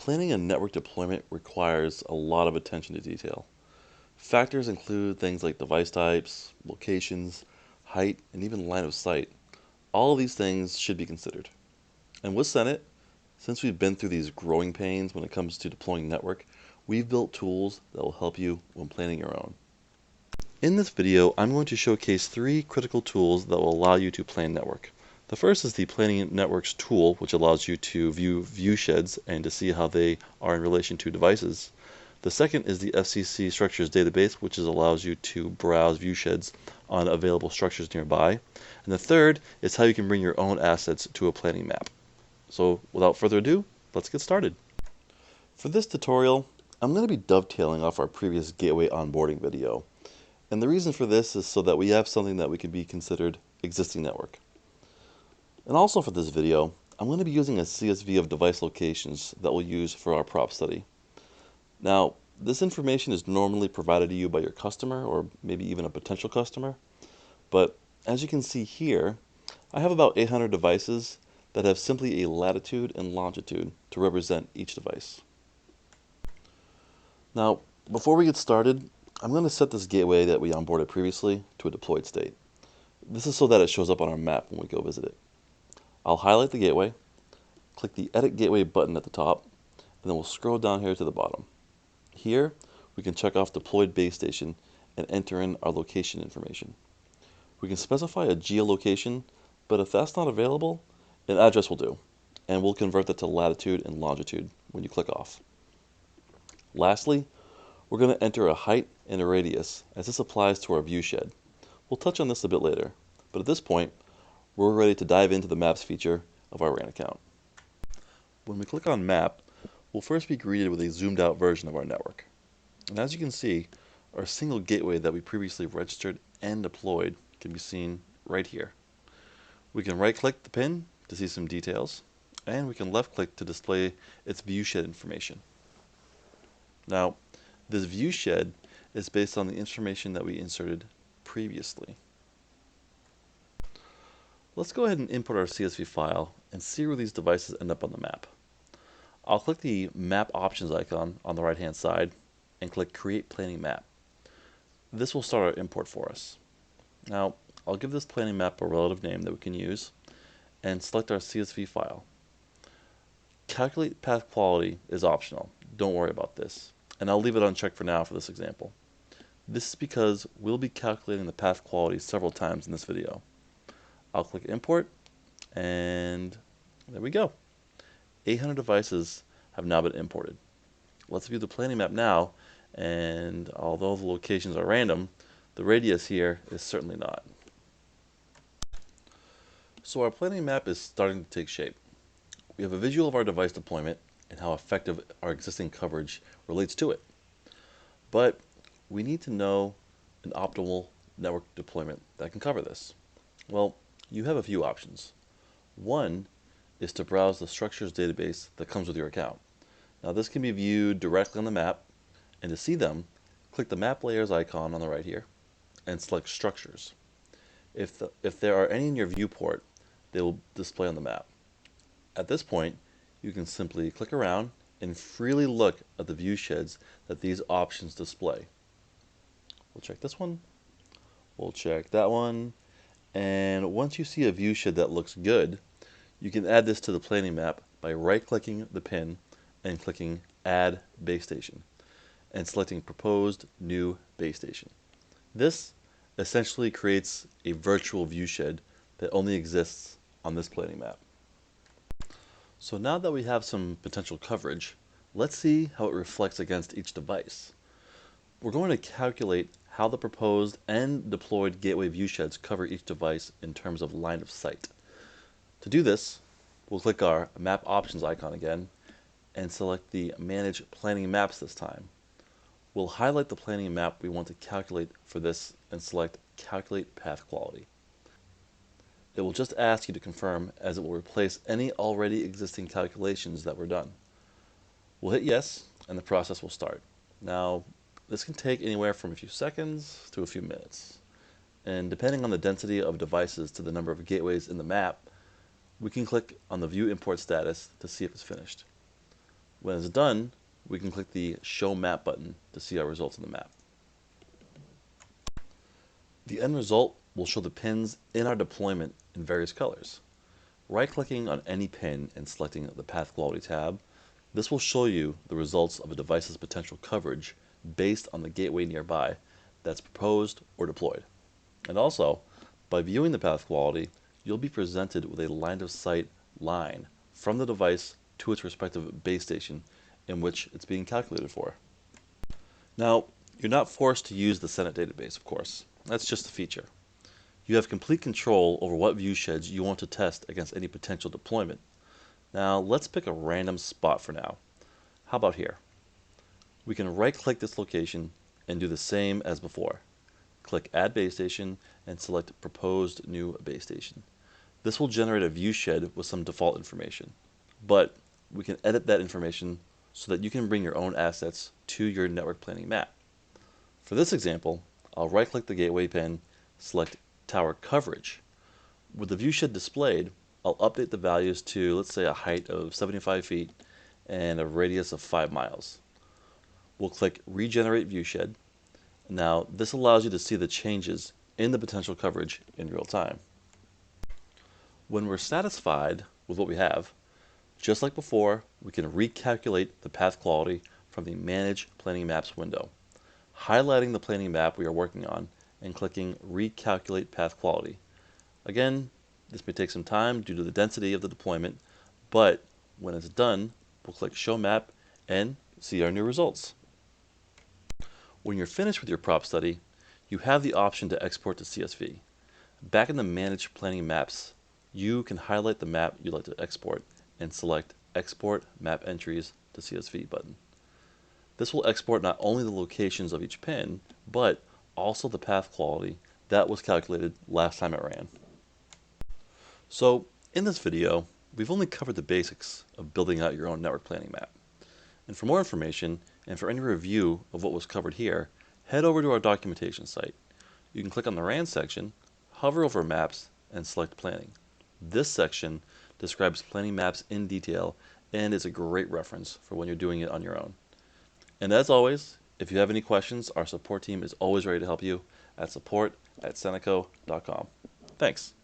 Planning a network deployment requires a lot of attention to detail. Factors include things like device types, locations, height, and even line of sight. All of these things should be considered. And with Senate, since we've been through these growing pains when it comes to deploying network, we've built tools that will help you when planning your own. In this video, I'm going to showcase 3 critical tools that will allow you to plan network. The first is the Planning Networks tool, which allows you to view viewsheds and to see how they are in relation to devices. The second is the FCC Structures database, which allows you to browse viewsheds on available structures nearby. And the third is how you can bring your own assets to a planning map. So without further ado, let's get started. For this tutorial, I'm going to be dovetailing off our previous gateway onboarding video. And the reason for this is so that we have something that we can be considered existing network. And also for this video, I'm going to be using a CSV of device locations that we'll use for our prop study. Now, this information is normally provided to you by your customer or maybe even a potential customer. But as you can see here, I have about 800 devices that have simply a latitude and longitude to represent each device. Now, before we get started, I'm going to set this gateway that we onboarded previously to a deployed state. This is so that it shows up on our map when we go visit it. I'll highlight the gateway, click the Edit Gateway button at the top, and then we'll scroll down here to the bottom. Here, we can check off Deployed Base Station and enter in our location information. We can specify a geolocation, but if that's not available, an address will do, and we'll convert that to latitude and longitude when you click off. Lastly, we're going to enter a height and a radius, as this applies to our viewshed. We'll touch on this a bit later, but at this point, we're ready to dive into the Maps feature of our RAN account. When we click on Map, we'll first be greeted with a zoomed out version of our network. And as you can see, our single gateway that we previously registered and deployed can be seen right here. We can right-click the pin to see some details, and we can left-click to display its viewshed information. Now, this viewshed is based on the information that we inserted previously. Let's go ahead and input our CSV file and see where these devices end up on the map. I'll click the Map Options icon on the right-hand side and click Create Planning Map. This will start our import for us. Now, I'll give this planning map a relative name that we can use and select our CSV file. Calculate path quality is optional. Don't worry about this. And I'll leave it unchecked for now for this example. This is because we'll be calculating the path quality several times in this video. I'll click Import, and there we go. 800 devices have now been imported. Let's view the planning map now, and although the locations are random, the radius here is certainly not. So our planning map is starting to take shape. We have a visual of our device deployment and how effective our existing coverage relates to it. But we need to know an optimal network deployment that can cover this. Well, you have a few options. One is to browse the structures database that comes with your account. Now this can be viewed directly on the map, and to see them, click the map layers icon on the right here and select structures. If there are any in your viewport, they will display on the map. At this point, you can simply click around and freely look at the viewsheds that these options display. We'll check this one, we'll check that one, and once you see a viewshed that looks good, you can add this to the planning map by right-clicking the pin and clicking Add Base Station and selecting Proposed New Base Station. This essentially creates a virtual viewshed that only exists on this planning map. So now that we have some potential coverage, let's see how it reflects against each device. We're going to calculate how the proposed and deployed gateway viewsheds cover each device in terms of line of sight. To do this, we'll click our Map Options icon again and select the Manage Planning Maps this time. We'll highlight the planning map we want to calculate for this and select Calculate Path Quality. It will just ask you to confirm, as it will replace any already existing calculations that were done. We'll hit yes, and the process will start. Now, this can take anywhere from a few seconds to a few minutes. And depending on the density of devices to the number of gateways in the map, we can click on the View Import Status to see if it's finished. When it's done, we can click the Show Map button to see our results on the map. The end result will show the pins in our deployment in various colors. Right-clicking on any pin and selecting the Path Quality tab, this will show you the results of a device's potential coverage based on the gateway nearby that's proposed or deployed. And also, by viewing the path quality, you'll be presented with a line of sight line from the device to its respective base station in which it's being calculated for. Now, you're not forced to use the Senate database, of course. That's just a feature. You have complete control over what viewsheds you want to test against any potential deployment. Now, let's pick a random spot for now. How about here? We can right-click this location and do the same as before. Click Add Base Station and select Proposed New Base Station. This will generate a viewshed with some default information, but we can edit that information so that you can bring your own assets to your network planning map. For this example, I'll right-click the gateway pin, select Tower Coverage. With the viewshed displayed, I'll update the values to, let's say, a height of 75 feet and a radius of 5 miles. We'll click Regenerate Viewshed. Now, this allows you to see the changes in the potential coverage in real time. When we're satisfied with what we have, just like before, we can recalculate the path quality from the Manage Planning Maps window, highlighting the planning map we are working on and clicking Recalculate Path Quality. Again, this may take some time due to the density of the deployment, but when it's done, we'll click Show Map and see our new results. When you're finished with your prop study, you have the option to export to CSV. Back in the Manage Planning Maps, you can highlight the map you'd like to export and select Export Map Entries to CSV button. This will export not only the locations of each pin, but also the path quality that was calculated last time it ran. So, in this video, we've only covered the basics of building out your own network planning map. And for more information, and for any review of what was covered here, head over to our documentation site. You can click on the RAN section, hover over Maps, and select Planning. This section describes planning maps in detail and is a great reference for when you're doing it on your own. And as always, if you have any questions, our support team is always ready to help you at support@seneco.com. Thanks.